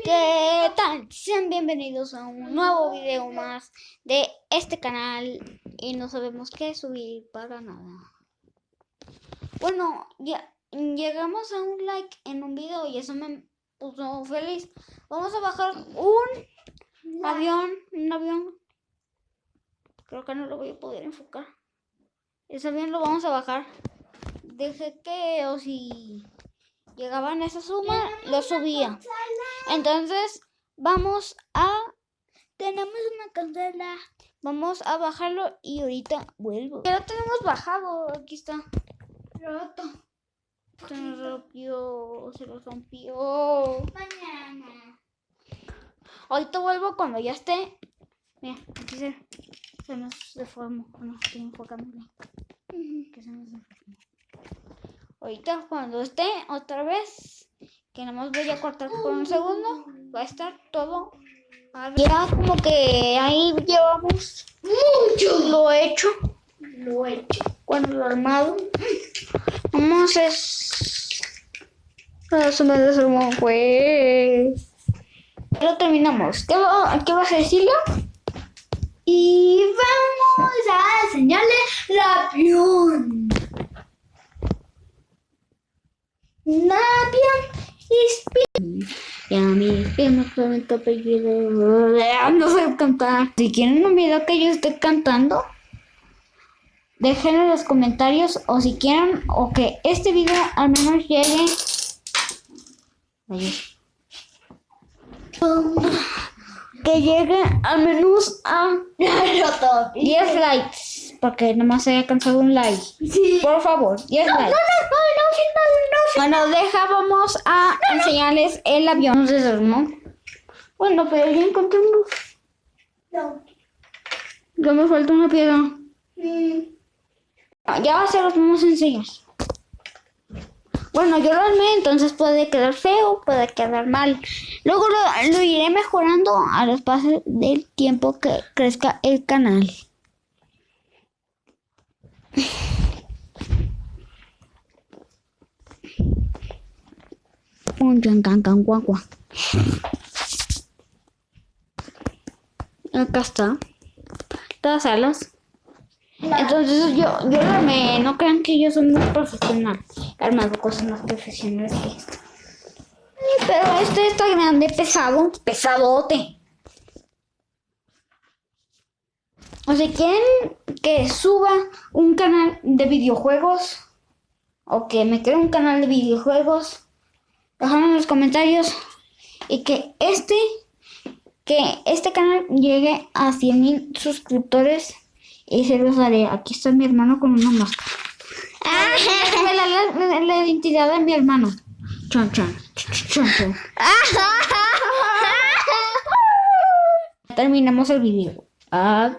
¿Qué tal? Sean bienvenidos a un nuevo video más de este canal y no sabemos qué subir para nada. Bueno, ya llegamos a un like en un video y eso me puso feliz. Vamos a bajar un avión. Creo que no lo voy a poder enfocar. Ese avión lo vamos a bajar. Dejé que o si llegaban a esa suma, lo subía. Entonces, tenemos una candela. Vamos a bajarlo y ahorita vuelvo. Ya lo tenemos bajado. Aquí está. Roto. Se lo rompió. Mañana. Ahorita vuelvo cuando ya esté. Mira, aquí se nos deformó. No, estoy enfocando bien. Que se nos deformó. Ahorita cuando esté otra vez, que nada más voy a cortar por un segundo, va a estar todo. Ya como que ahí llevamos mucho. Lo hecho. Bueno, lo armado. Vamos se me desarmó, pues. Ya lo terminamos. ¿Qué vas a decirlo? Y vamos a enseñarle el avión. Un avión y a mí que me pregunto apellido. No sé cantar. Si quieren un video que yo esté cantando, déjenlo en los comentarios. O si quieren, o que este video al menos llegue. Que llegue al menos a 10 likes. Porque nomás se haya cansado un like. Sí. Por favor, 10 likes. No. Bueno, vamos a enseñarles el avión. No se desarmó. Bueno, pero ya encontré uno. No. Ya me falta una piedra. Ya se los vamos a enseñar. Bueno, yo lo armé, entonces puede quedar feo, puede quedar mal. Luego lo iré mejorando a los pasos del tiempo que crezca el canal. Un guagua. Acá está. Todas alas. Entonces yo lo armé. No crean que yo soy muy profesional. He armado cosas más profesionales que esto. Pero este está grande, pesadote. O si quieren que suba un canal de videojuegos o que me cree un canal de videojuegos, déjenlo en los comentarios y que este canal llegue a 100,000 suscriptores y se los daré. Aquí está mi hermano con una máscara. La identidad de mi hermano. Chan. Terminamos el video. Adiós.